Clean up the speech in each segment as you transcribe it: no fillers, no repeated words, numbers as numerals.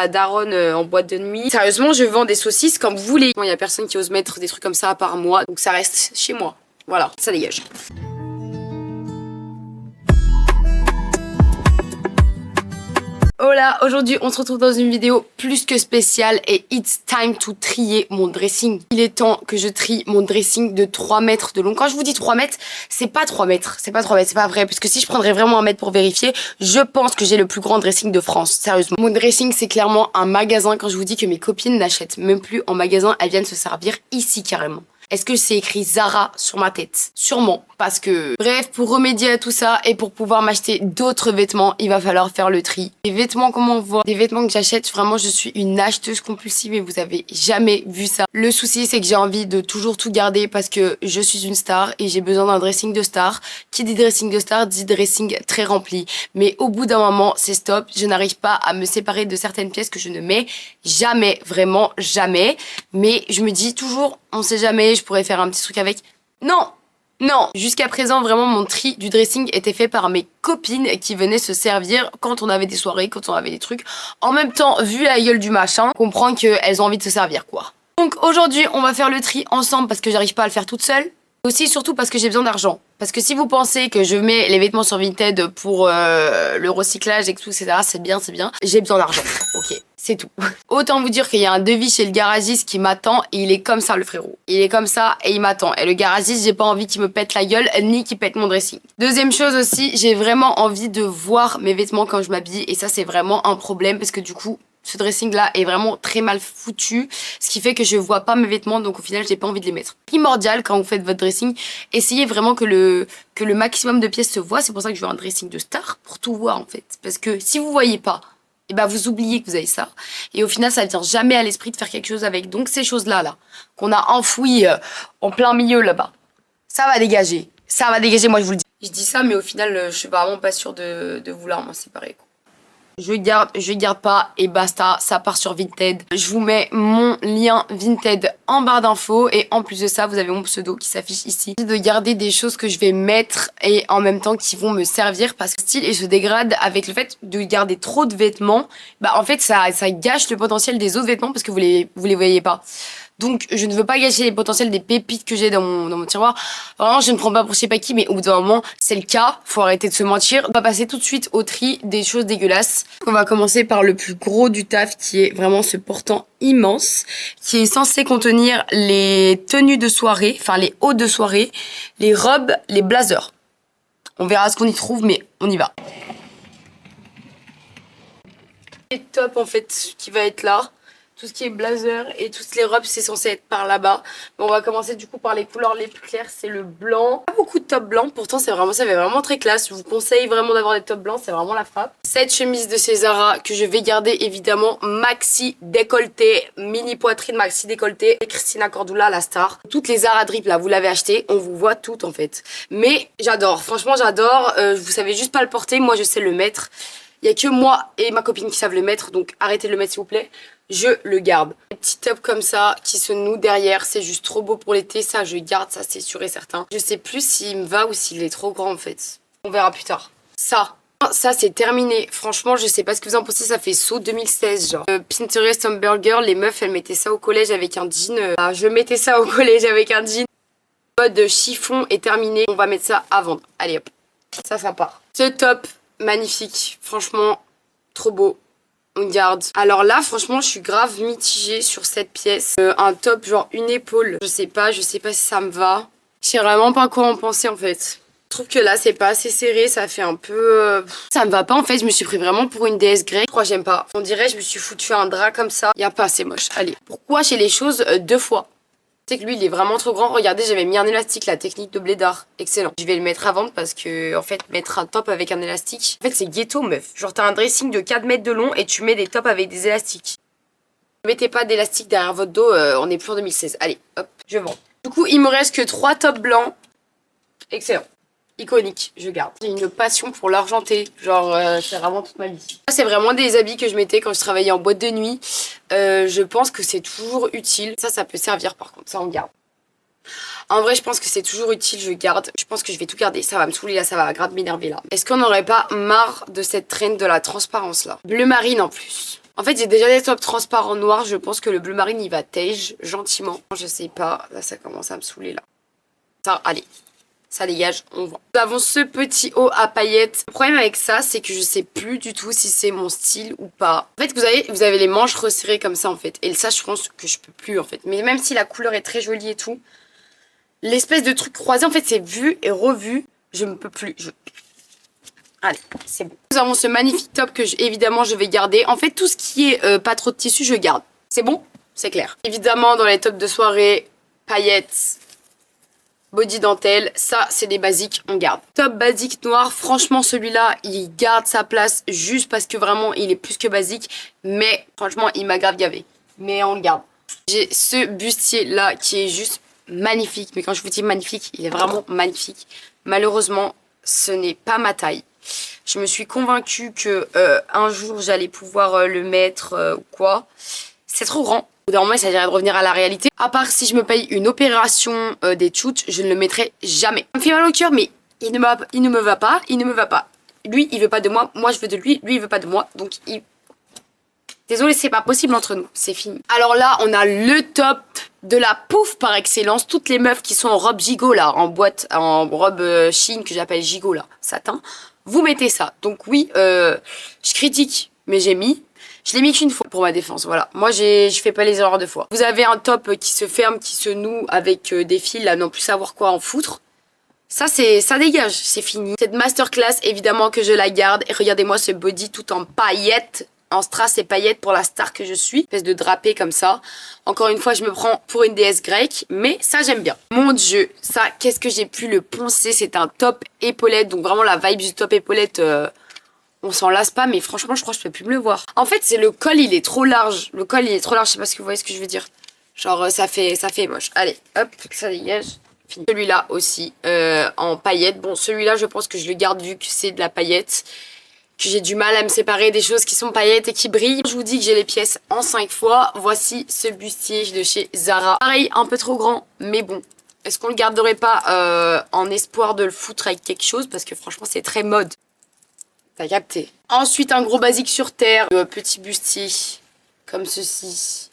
ta daronne en boîte de nuit. Sérieusement, je vends des saucisses comme vous voulez. Il y a personne qui ose mettre des trucs comme ça à part moi, donc ça reste chez moi. Voilà, ça dégage. Hola, aujourd'hui on se retrouve dans une vidéo plus que spéciale et it's time to trier mon dressing. Il est temps que je trie mon dressing de 3 mètres de long. Quand je vous dis 3 mètres, c'est pas 3 mètres, c'est pas vrai. Parce que si je prendrais vraiment un mètre pour vérifier, je pense que j'ai le plus grand dressing de France, sérieusement. Mon dressing c'est clairement un magasin. Quand je vous dis que mes copines n'achètent même plus en magasin, elles viennent se servir ici carrément. Est-ce que c'est écrit Zara sur ma tête? Sûrement, parce que... Bref, pour remédier à tout ça et pour pouvoir m'acheter d'autres vêtements, il va falloir faire le tri. Les vêtements, comment on voit? Des vêtements que j'achète, vraiment, je suis une acheteuse compulsive et vous avez jamais vu ça. Le souci, c'est que j'ai envie de toujours tout garder parce que je suis une star et j'ai besoin d'un dressing de star. Qui dit dressing de star, dit dressing très rempli. Mais au bout d'un moment, c'est stop. Je n'arrive pas à me séparer de certaines pièces que je ne mets jamais, vraiment jamais. Mais je me dis toujours, on sait jamais, je pourrais faire un petit truc avec. Non, jusqu'à présent, vraiment, mon tri du dressing était fait par mes copines qui venaient se servir quand on avait des soirées, quand on avait des trucs. En même temps, vu la gueule du machin, on comprend qu'elles ont envie de se servir, quoi. Donc aujourd'hui, on va faire le tri ensemble parce que j'arrive pas à le faire toute seule. Aussi, surtout parce que j'ai besoin d'argent. Parce que si vous pensez que je mets les vêtements sur Vinted pour le recyclage et tout, etc., c'est bien. J'ai besoin d'argent, ok, c'est tout. Autant vous dire qu'il y a un devis chez le garagiste qui m'attend et il est comme ça, le frérot. Il est comme ça et il m'attend. Et le garagiste, j'ai pas envie qu'il me pète la gueule ni qu'il pète mon dressing. Deuxième chose aussi, j'ai vraiment envie de voir mes vêtements quand je m'habille et ça, c'est vraiment un problème parce que du coup... Ce dressing là est vraiment très mal foutu, ce qui fait que je vois pas mes vêtements, donc au final j'ai pas envie de les mettre. Primordial quand vous faites votre dressing, essayez vraiment que le maximum de pièces se voit. C'est pour ça que je veux un dressing de star, pour tout voir en fait. Parce que si vous voyez pas, et ben vous oubliez que vous avez ça. Et au final ça vient jamais à l'esprit de faire quelque chose avec. Donc ces choses là qu'on a enfouies en plein milieu là-bas, ça va dégager. Ça va dégager, moi je vous le dis. Je dis ça mais au final je suis vraiment pas sûre de vouloir m'en séparer quoi. Je garde pas et basta, ça part sur Vinted. Je vous mets mon lien Vinted en barre d'infos et en plus de ça, vous avez mon pseudo qui s'affiche ici. De garder des choses que je vais mettre et en même temps qui vont me servir parce que le style se dégrade avec le fait de garder trop de vêtements. Bah en fait, ça gâche le potentiel des autres vêtements parce que vous les voyez pas. Donc, je ne veux pas gâcher les potentiels des pépites que j'ai dans mon tiroir. Vraiment, je ne prends pas pour je sais pas qui, mais au bout d'un moment, c'est le cas. Faut arrêter de se mentir. On va passer tout de suite au tri des choses dégueulasses. On va commencer par le plus gros du taf, qui est vraiment ce portant immense, qui est censé contenir les tenues de soirée, enfin les hauts de soirée, les robes, les blazers. On verra ce qu'on y trouve, mais on y va. C'est top en fait, qui va être là. Tout ce qui est blazer et toutes les robes, c'est censé être par là-bas. Bon, on va commencer du coup par les couleurs les plus claires, c'est le blanc. Pas beaucoup de tops blancs, pourtant ça fait vraiment très classe. Je vous conseille vraiment d'avoir des tops blancs, c'est vraiment la frappe. Cette chemise de Zara que je vais garder évidemment, maxi décolleté, mini poitrine maxi décolleté. Et Christina Cordula, la star. Toutes les Zara Drip là, vous l'avez acheté, on vous voit toutes en fait. Mais j'adore, franchement j'adore. Vous savez juste pas le porter, moi je sais le mettre. Il n'y a que moi et ma copine qui savent le mettre, donc arrêtez de le mettre s'il vous plaît. Je le garde. Des petits tops comme ça qui se nouent derrière, c'est juste trop beau pour l'été. Ça, je garde, ça c'est sûr et certain. Je sais plus s'il me va ou s'il est trop grand en fait. On verra plus tard. Ça c'est terminé. Franchement, je sais pas ce que vous en pensez, ça fait saut 2016 genre. Pinterest Hamburger, les meufs, elles mettaient ça au collège avec un jean. Je mettais ça au collège avec un jean. Le mode chiffon est terminé. On va mettre ça à vendre. Allez hop. Ça part. Ce top, magnifique. Franchement, trop beau. On garde. Alors là, franchement, je suis grave mitigée sur cette pièce. Un top, genre une épaule. Je sais pas si ça me va. Je sais vraiment pas quoi en penser en fait. Je trouve que là, c'est pas assez serré. Ça fait un peu... Ça me va pas en fait. Je me suis pris vraiment pour une déesse grecque. Je crois que j'aime pas. On dirait je me suis foutu un drap comme ça. Y a pas, c'est moche. Allez. Pourquoi j'ai les choses 2 fois? Que lui il est vraiment trop grand. Regardez, j'avais mis un élastique, la technique de blédard, excellent. Je vais le mettre à vendre parce que en fait mettre un top avec un élastique, en fait c'est ghetto meuf. Genre t'as un dressing de 4 mètres de long et tu mets des tops avec des élastiques. Ne mettez pas d'élastique derrière votre dos, on est plus en 2016. Allez hop, je vends. Du coup il me reste que 3 tops blancs. Excellent. Iconique, je garde. J'ai une passion pour l'argenté, genre c'est vraiment toute ma vie. C'est vraiment des habits que je mettais quand je travaillais en boîte de nuit. Je pense que c'est toujours utile. Ça peut servir par contre, ça on garde. En vrai, je pense que c'est toujours utile, je garde. Je pense que je vais tout garder, ça va me saouler là, ça va grave m'énerver là. Est-ce qu'on n'aurait pas marre de cette traîne de la transparence là? Bleu marine en plus. En fait, j'ai déjà des tops transparents noirs. Je pense que le bleu marine, il va tège gentiment. Je sais pas. Là, ça commence à me saouler, là. Ça, allez. Ça dégage, on voit. Nous avons ce petit haut à paillettes. Le problème avec ça, c'est que je sais plus du tout si c'est mon style ou pas. En fait, vous avez les manches resserrées comme ça, en fait. Et ça, je pense que je peux plus, en fait. Mais même si la couleur est très jolie et tout, l'espèce de truc croisé, en fait, c'est vu et revu. Je ne peux plus. Allez, c'est bon. Nous avons ce magnifique top que, évidemment, je vais garder. En fait, tout ce qui est pas trop de tissu, je garde. C'est bon? C'est clair. Évidemment, dans les tops de soirée, paillettes, body dentelle, ça c'est des basiques, on garde. Top basique noir, franchement celui-là il garde sa place juste parce que vraiment il est plus que basique. Mais franchement il m'a grave gavé. Mais on le garde. J'ai ce bustier là qui est juste magnifique. Mais quand je vous dis magnifique, il est vraiment magnifique. Malheureusement ce n'est pas ma taille. Je me suis convaincue que un jour j'allais pouvoir le mettre ou quoi. C'est trop grand. Au bout d'un moment, il s'agirait de revenir à la réalité. À part si je me paye une opération des tchouches, je ne le mettrai jamais. Ça me fait mal au cœur, mais il ne me va pas, il ne me va pas. Lui, il veut pas de moi, moi je veux de lui, lui il veut pas de moi. Donc il... Désolée, c'est pas possible entre nous, c'est fini. Alors là, on a le top de la pouf par excellence. Toutes les meufs qui sont en robe gigot là, en boîte, en robe chine que j'appelle gigot là, satin. Vous mettez ça. Donc oui, je critique, mais j'ai mis. Je l'ai mis qu'une fois pour ma défense, voilà. Moi, je fais pas les erreurs deux fois. Vous avez un top qui se ferme, qui se noue avec des fils, là, non plus savoir quoi en foutre. Ça dégage, c'est fini. Cette masterclass, évidemment que je la garde. Et regardez-moi ce body tout en paillettes, en strass et paillettes pour la star que je suis. Espèce de drapé comme ça. Encore une fois, je me prends pour une déesse grecque, mais ça, j'aime bien. Mon Dieu, ça, qu'est-ce que j'ai pu le poncer. C'est un top épaulette, donc vraiment la vibe du top épaulette... On s'en lasse pas, mais franchement, je crois que je peux plus me le voir. En fait, c'est le col, il est trop large. Le col, il est trop large, je sais pas si vous voyez ce que je veux dire. Genre, ça fait moche. Allez, hop, ça dégage. Fini. Celui-là aussi, en paillettes. Bon, celui-là, je pense que je le garde vu que c'est de la paillette. Que j'ai du mal à me séparer des choses qui sont paillettes et qui brillent. Je vous dis que j'ai les pièces en 5 fois. Voici ce bustier de chez Zara. Pareil, un peu trop grand, mais bon. Est-ce qu'on le garderait pas en espoir de le foutre avec quelque chose? Parce que franchement, c'est très mode. T'as capté. Ensuite, un gros basique sur terre. Petit bustier, comme ceci.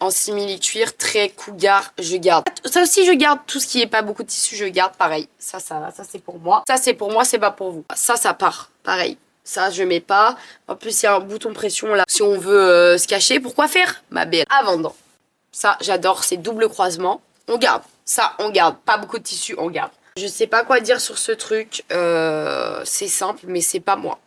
En simili-cuir, très cougar, je garde. Ça aussi, je garde. Tout ce qui est pas beaucoup de tissu, je garde. Pareil. Ça c'est pour moi. Ça, c'est pour moi, c'est pas pour vous. Ça part. Pareil. Ça, je mets pas. En plus, il y a un bouton pression là. Si on veut se cacher, pourquoi faire? Ma belle. À vendre. Ça, j'adore. C'est double croisement. On garde. Ça, on garde. Pas beaucoup de tissu, on garde. Je sais pas quoi dire sur ce truc, c'est simple mais c'est pas moi.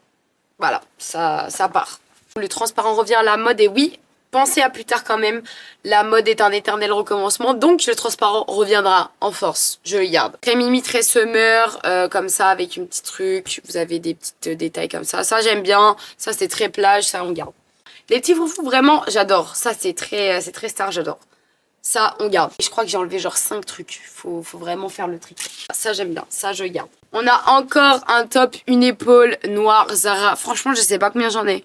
Voilà, ça part. Le transparent revient à la mode et oui, pensez à plus tard quand même, la mode est un éternel recommencement, donc le transparent reviendra en force, je le garde. Très mimi, très summer, comme ça avec une petite truc, vous avez des petits détails comme ça, ça j'aime bien, ça c'est très plage, ça on garde. Les petits froufrous vraiment j'adore, ça c'est très star, j'adore. Ça, on garde. Je crois que j'ai enlevé genre 5 trucs. Faut vraiment faire le tri. Ça, j'aime bien. Ça, je garde. On a encore un top, une épaule noire Zara. Franchement, je sais pas combien j'en ai.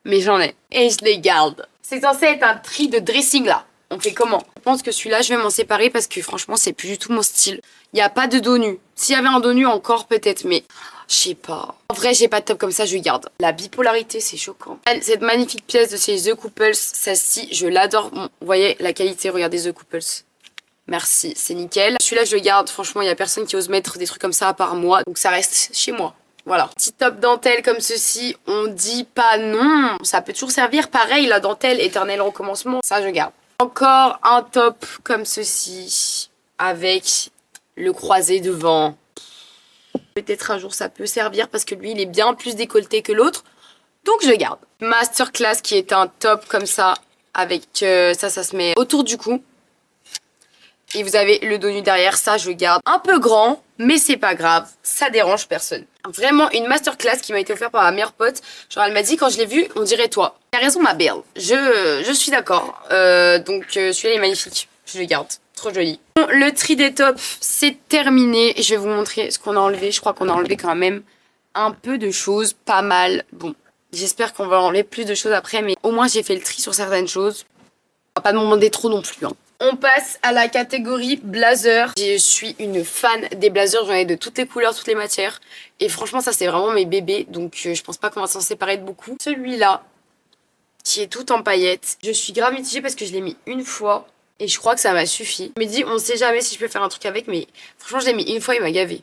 Mais j'en ai. Et je les garde. C'est censé être un tri de dressing, là. On fait comment? Je pense que celui-là, je vais m'en séparer parce que franchement, c'est plus du tout mon style. Il n'y a pas de dos nu. S'il y avait un dos nu, encore peut-être, mais... Je sais pas. En vrai, j'ai pas de top comme ça, je garde. La bipolarité, c'est choquant. Cette magnifique pièce de chez The Couples, celle-ci, je l'adore. Bon, vous voyez la qualité, regardez The Couples. Merci, c'est nickel. Celui-là, je le garde. Franchement, il y a personne qui ose mettre des trucs comme ça à part moi. Donc ça reste chez moi. Voilà. Petit top dentelle comme ceci, on dit pas non. Ça peut toujours servir. Pareil, la dentelle, éternel recommencement. Ça, je garde. Encore un top comme ceci, avec le croisé devant. Peut-être un jour ça peut servir parce que lui il est bien plus décolleté que l'autre. Donc je garde. Masterclass qui est un top comme ça. Avec ça se met autour du cou. Et vous avez le dos nu derrière. Ça je garde. Un peu grand mais c'est pas grave. Ça dérange personne. Vraiment une masterclass qui m'a été offerte par ma meilleure pote. Genre elle m'a dit quand je l'ai vu on dirait toi. T'as raison ma belle. Je suis d'accord. Donc celui-là il est magnifique. Je le garde. Trop joli. Bon, le tri des tops, c'est terminé. Je vais vous montrer ce qu'on a enlevé. Je crois qu'on a enlevé quand même un peu de choses, pas mal. Bon, j'espère qu'on va enlever plus de choses après, mais au moins j'ai fait le tri sur certaines choses. On va pas demander trop non plus. Hein. On passe à la catégorie blazer. Je suis une fan des blazers. J'en ai de toutes les couleurs, toutes les matières. Et franchement, ça c'est vraiment mes bébés. Donc je pense pas qu'on va s'en séparer de beaucoup. Celui-là, qui est toute en paillettes. Je suis grave mitigée parce que je l'ai mis une fois et je crois que ça m'a suffi. Je me dis, on sait jamais si je peux faire un truc avec, mais franchement, je l'ai mis une fois, il m'a gavé.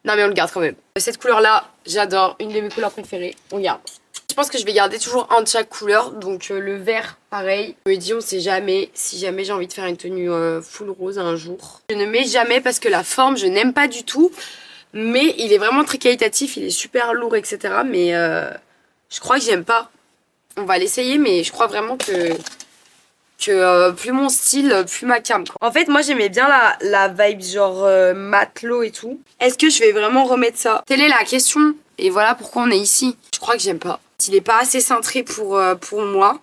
Non mais on le garde quand même. Cette couleur là, j'adore, une de mes couleurs préférées, on garde. Je pense que je vais garder toujours un de chaque couleur, donc le vert pareil. Je me dis on sait jamais, si jamais j'ai envie de faire une tenue full rose un jour. Je ne mets jamais parce que la forme je n'aime pas du tout, mais il est vraiment très qualitatif, il est super lourd etc. Mais je crois que j'aime pas. On va l'essayer mais je crois vraiment que plus mon style, plus ma cam. En fait, moi j'aimais bien la vibe genre matelot et tout. Est-ce que je vais vraiment remettre ça? Telle est la question. Et voilà pourquoi on est ici. Je crois que j'aime pas. Il est pas assez cintré pour moi.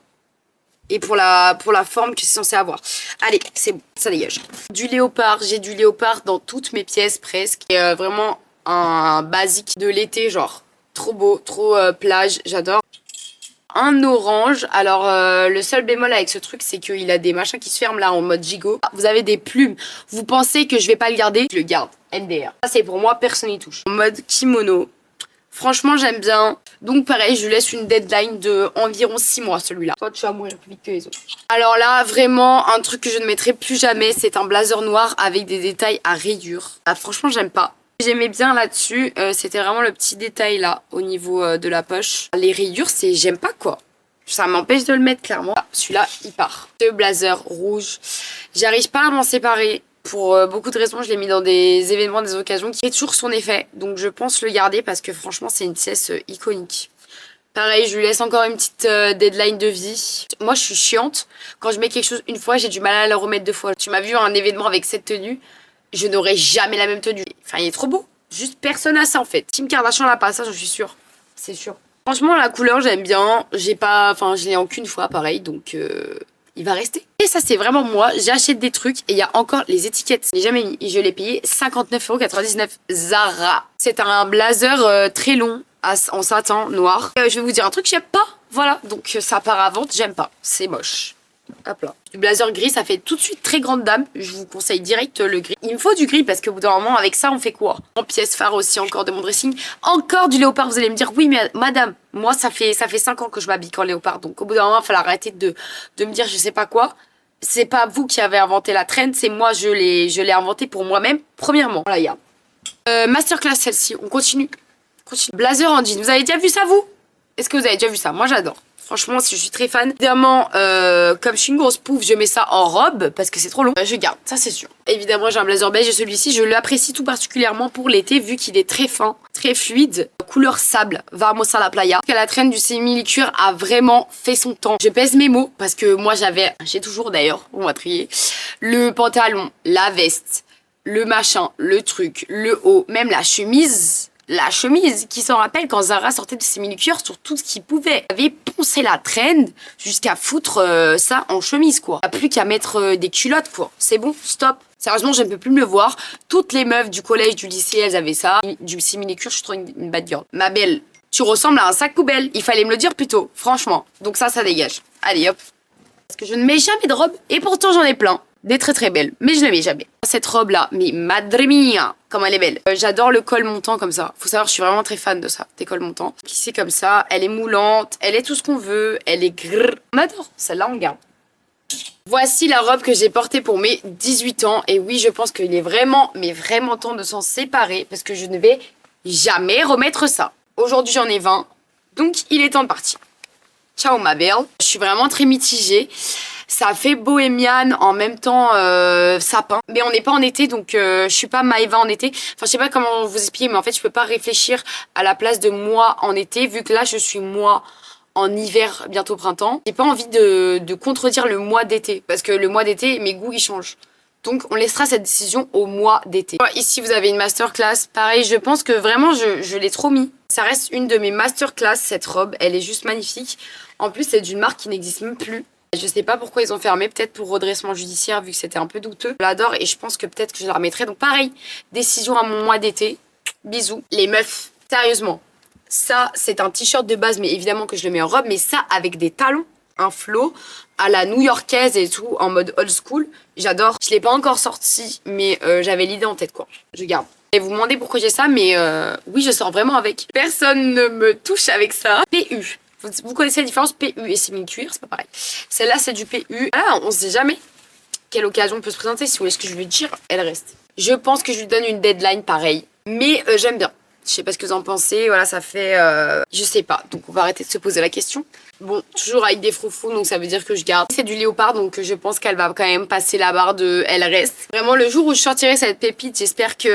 Et pour la forme que c'est censé avoir. Allez, c'est bon, ça dégage. Du léopard, j'ai du léopard dans toutes mes pièces presque. Et vraiment un basique de l'été, genre. Trop beau, trop plage, j'adore. Un orange, alors le seul bémol avec ce truc c'est qu'il a des machins qui se ferment là en mode gigot. Vous avez des plumes, vous pensez que je vais pas le garder, je le garde, NDR. Ça c'est pour moi, personne n'y touche. En mode kimono, franchement j'aime bien. Donc pareil, je lui laisse une deadline de environ 6 mois celui-là. Toi tu vas mourir plus vite que les autres. Alors là vraiment un truc que je ne mettrai plus jamais, c'est un blazer noir avec des détails à rayures. Ah, franchement j'aime pas. J'aimais bien là-dessus, c'était vraiment le petit détail là au niveau de la poche. Les rayures, j'aime pas quoi. Ça m'empêche de le mettre clairement. Ah, celui-là, il part. Ce blazer rouge, j'arrive pas à m'en séparer. Pour beaucoup de raisons, je l'ai mis dans des événements, des occasions qui fait toujours son effet. Donc je pense le garder parce que franchement, c'est une pièce iconique. Pareil, je lui laisse encore une petite deadline de vie. Moi, je suis chiante. Quand je mets quelque chose une fois, j'ai du mal à le remettre 2 fois. Tu m'as vu à un événement avec cette tenue. Je n'aurai jamais la même tenue. Enfin, il est trop beau. Juste personne n'a ça en fait. Kim Kardashian l'a pas, ça j'en suis sûre. C'est sûr. Franchement, la couleur, j'aime bien. J'ai pas... Enfin, je l'ai en qu'une fois, pareil. Donc, il va rester. Et ça, c'est vraiment moi. J'achète des trucs et il y a encore les étiquettes. Je l'ai jamais mis. Et je l'ai payé 59,99 € Zara. C'est un blazer très long en satin noir. Je vais vous dire un truc, j'aime pas. Voilà. Donc, ça part à vente. J'aime pas. C'est moche. Hop là. Du blazer gris, ça fait tout de suite très grande dame. Je vous conseille direct le gris. Il me faut du gris parce qu'au bout d'un moment, avec ça, on fait quoi? En pièce phare aussi, encore de mon dressing. Encore du léopard. Vous allez me dire, oui, mais madame, moi, ça fait 5 ans que je m'habille en léopard. Donc, au bout d'un moment, il va falloir arrêter de me dire, je sais pas quoi. C'est pas vous qui avez inventé la trend, c'est moi, je l'ai inventé pour moi-même, premièrement. Voilà, il y a. Masterclass, celle-ci. On continue. Blazer en jean. Vous avez déjà vu ça, vous? Est-ce que vous avez déjà vu ça? Moi, j'adore. Franchement, si je suis très fan. Évidemment, comme je suis une grosse pouffe, je mets ça en robe parce que c'est trop long. Je garde, ça c'est sûr. Évidemment, j'ai un blazer beige et celui-ci, je l'apprécie tout particulièrement pour l'été vu qu'il est très fin, très fluide. Couleur sable, vamos a la playa. La trend du simili-cuir a vraiment fait son temps. Je pèse mes mots parce que moi j'ai toujours d'ailleurs, on va trier, le pantalon, la veste, le machin, le truc, le haut, même la chemise. La chemise qui s'en rappelle quand Zara sortait de ses mini-cuir sur tout ce qu'il pouvait. Il avait poncé la trend jusqu'à foutre ça en chemise quoi. Il n'y a plus qu'à mettre des culottes quoi. C'est bon, stop. Sérieusement, je ne peux plus me le voir. Toutes les meufs du collège, du lycée, elles avaient ça. Du simili-cuir, je suis trop une bad girl. Ma belle, tu ressembles à un sac poubelle. Il fallait me le dire plus tôt, franchement. Donc ça dégage. Allez hop. Parce que je ne mets jamais de robe et pourtant j'en ai plein. Des très très belles, mais je ne les mets jamais. Cette robe là, mais madre mia, comme elle est belle. J'adore le col montant comme ça. Faut savoir, je suis vraiment très fan de ça, des cols montants. Qui c'est comme ça, elle est moulante, elle est tout ce qu'on veut, elle est grrr. On adore, celle-là on garde. Voici la robe que j'ai portée pour mes 18 ans. Et oui, je pense qu'il est vraiment, mais vraiment temps de s'en séparer parce que je ne vais jamais remettre ça. Aujourd'hui j'en ai 20, donc il est temps de partir. Ciao ma belle. Je suis vraiment très mitigée. Ça fait bohémienne en même temps sapin. Mais on n'est pas en été, donc je suis pas Maëva en été. Enfin, je sais pas comment vous expliquer, mais en fait, je peux pas réfléchir à la place de moi en été, vu que là, je suis moi en hiver, bientôt printemps. J'ai pas envie de contredire le mois d'été, parce que le mois d'été, mes goûts, ils changent. Donc, on laissera cette décision au mois d'été. Ici, vous avez une masterclass. Pareil, je pense que vraiment, je l'ai trop mis. Ça reste une de mes masterclass, cette robe. Elle est juste magnifique. En plus, c'est d'une marque qui n'existe même plus. Je sais pas pourquoi ils ont fermé, peut-être pour redressement judiciaire vu que c'était un peu douteux. Je l'adore et je pense que peut-être que je la remettrai. Donc pareil, décision à mon mois d'été. Bisous. Les meufs, sérieusement, ça c'est un t-shirt de base mais évidemment que je le mets en robe. Mais ça avec des talons, un flow à la new-yorkaise et tout en mode old school. J'adore. Je l'ai pas encore sorti mais j'avais l'idée en tête quoi. Je garde. Et vous me demandez pourquoi j'ai ça mais oui je sors vraiment avec. Personne ne me touche avec ça. PU. Vous connaissez la différence PU et simili-cuir, c'est pas pareil. Celle-là, c'est du PU. Ah, on sait jamais quelle occasion peut se présenter. Si vous voulez ce que je veux dire, elle reste. Je pense que je lui donne une deadline pareille. Mais j'aime bien. Je sais pas ce que vous en pensez. Voilà, ça fait... je sais pas. Donc, on va arrêter de se poser la question. Bon, toujours avec des froufrous, donc ça veut dire que je garde. C'est du léopard, donc je pense qu'elle va quand même passer la barre de elle reste. Vraiment, le jour où je sortirai cette pépite, j'espère qu'il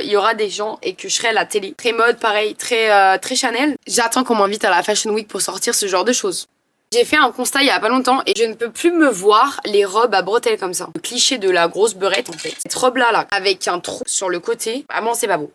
y aura des gens et que je serai à la télé. Très mode, pareil, très Chanel. J'attends qu'on m'invite à la Fashion Week pour sortir ce genre de choses. J'ai fait un constat il y a pas longtemps et je ne peux plus me voir les robes à bretelles comme ça. Le cliché de la grosse beurette en fait. Cette robe là, avec un trou sur le côté, vraiment c'est pas beau.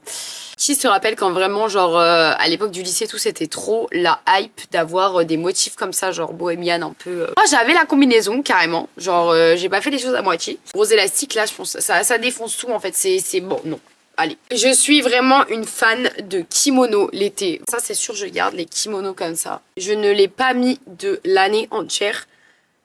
Qui se rappelle quand vraiment genre à l'époque du lycée tout c'était trop la hype d'avoir des motifs comme ça genre bohémienne un peu. Moi j'avais la combinaison carrément, genre j'ai pas fait les choses à moitié. Gros élastique là je pense ça défonce tout en fait, c'est bon non. Allez, je suis vraiment une fan de kimono l'été. Ça c'est sûr, je garde les kimonos comme ça. Je ne l'ai pas mis de l'année entière.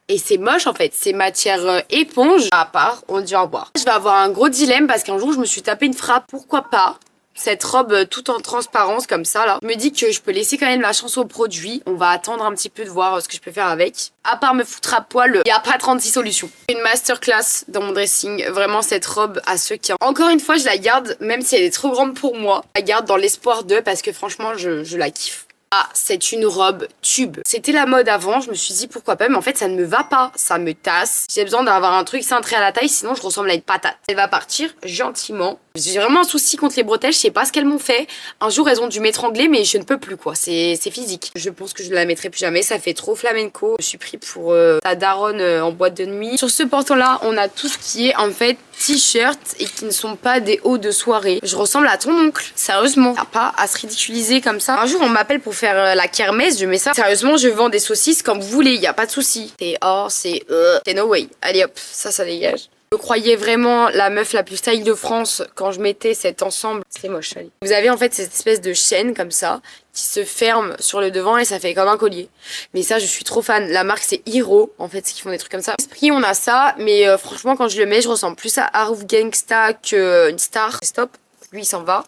Et c'est moche en fait, c'est matière éponge. À part, on dit au revoir. Je vais avoir un gros dilemme parce qu'un jour je me suis tapé une frappe, pourquoi pas. Cette robe toute en transparence comme ça là. Je me dis que je peux laisser quand même la chance au produit. On va attendre un petit peu de voir ce que je peux faire avec. À part me foutre à poil, il n'y a pas 36 solutions. Une masterclass dans mon dressing. Vraiment cette robe à ceux qui... Encore une fois je la garde même si elle est trop grande pour moi. Je la garde dans l'espoir de parce que franchement je la kiffe. Ah, c'est une robe tube. C'était la mode avant, je me suis dit pourquoi pas, mais en fait ça ne me va pas, ça me tasse. J'ai besoin d'avoir un truc cintré à la taille, sinon je ressemble à une patate. Elle va partir gentiment. J'ai vraiment un souci contre les bretelles, je sais pas ce qu'elles m'ont fait. Un jour elles ont dû m'étrangler, mais je ne peux plus quoi, c'est physique. Je pense que je ne la mettrai plus jamais, ça fait trop flamenco. Je suis pris pour ta daronne en boîte de nuit. Sur ce portant là, on a tout ce qui est en fait t-shirts et qui ne sont pas des hauts de soirée. Je ressemble à ton oncle, sérieusement. T'as pas à se ridiculiser comme ça. Un jour on m'appelle pour faire la kermesse, je mets ça. Sérieusement, je vends des saucisses comme vous voulez, y a pas de souci. C'est c'est no way. Allez hop, ça dégage. Je croyais vraiment la meuf la plus style de France quand je mettais cet ensemble. C'est moche, allez. Vous avez en fait cette espèce de chaîne comme ça qui se ferme sur le devant et ça fait comme un collier. Mais ça, je suis trop fan. La marque, c'est Hero, en fait, qui font des trucs comme ça. Esprit, on a ça, mais franchement, quand je le mets, je ressemble plus à Harouf Gangsta qu'une star. Stop, lui, il s'en va.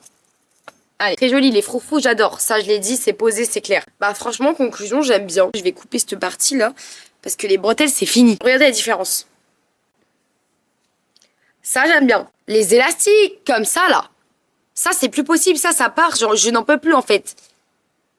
Allez, très joli, les froufrous, j'adore. Ça, je l'ai dit, c'est posé, c'est clair. Bah, franchement, conclusion, j'aime bien. Je vais couper cette partie-là parce que les bretelles, c'est fini. Regardez la différence. Ça, j'aime bien. Les élastiques, comme ça, là. Ça, c'est plus possible. Ça part. Genre, je n'en peux plus, en fait.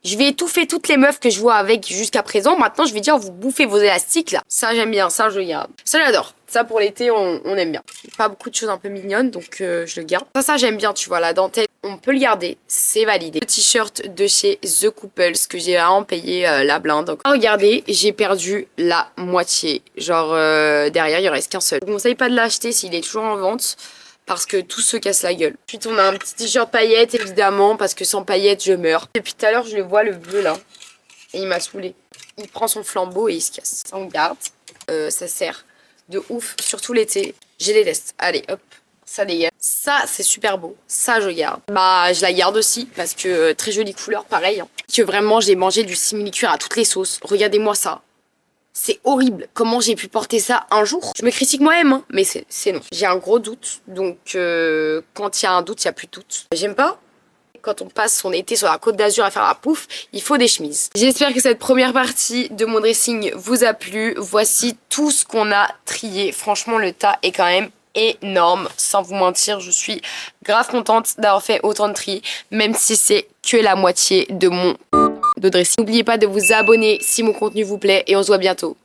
Je vais étouffer toutes les meufs que je vois avec jusqu'à présent. Maintenant, je vais dire, vous bouffez vos élastiques, là. Ça, j'aime bien. Ça, je garde. Ça, j'adore. Ça, pour l'été, on aime bien. Pas beaucoup de choses un peu mignonnes, donc je le garde. Ça, j'aime bien, tu vois. La dentelle, on peut le garder. C'est validé. Le t-shirt de chez The Couples, que j'ai vraiment payé la blinde. Donc, regardez, j'ai perdu la moitié. Genre, derrière, il en reste qu'un seul. Je vous conseille pas de l'acheter s'il est toujours en vente. Parce que tout se casse la gueule. Ensuite, on a un petit t-shirt paillettes, évidemment, parce que sans paillettes, je meurs. Depuis tout à l'heure, je le vois, le bleu, là. Et il m'a saoulé. Il prend son flambeau et il se casse. Ça, on garde. Ça sert de ouf, surtout l'été. Je les déteste. Allez, hop, ça dégage. Ça, c'est super beau. Ça, je garde. Bah, je la garde aussi, parce que très jolie couleur, pareil. Hein. Que vraiment, j'ai mangé du simili-cuir à toutes les sauces. Regardez-moi ça. C'est horrible. Comment j'ai pu porter ça un jour? Je me critique moi-même, hein, mais c'est non. J'ai un gros doute, donc quand il y a un doute, il n'y a plus de doute. J'aime pas. Quand on passe son été sur la Côte d'Azur à faire la pouffe, il faut des chemises. J'espère que cette première partie de mon dressing vous a plu. Voici tout ce qu'on a trié. Franchement, le tas est quand même énorme. Sans vous mentir, je suis grave contente d'avoir fait autant de tri, même si c'est que la moitié de mon dressing. N'oubliez pas de vous abonner si mon contenu vous plaît et on se voit bientôt.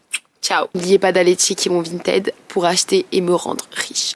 Ciao. N'oubliez pas d'aller checker mon Vinted pour acheter et me rendre riche.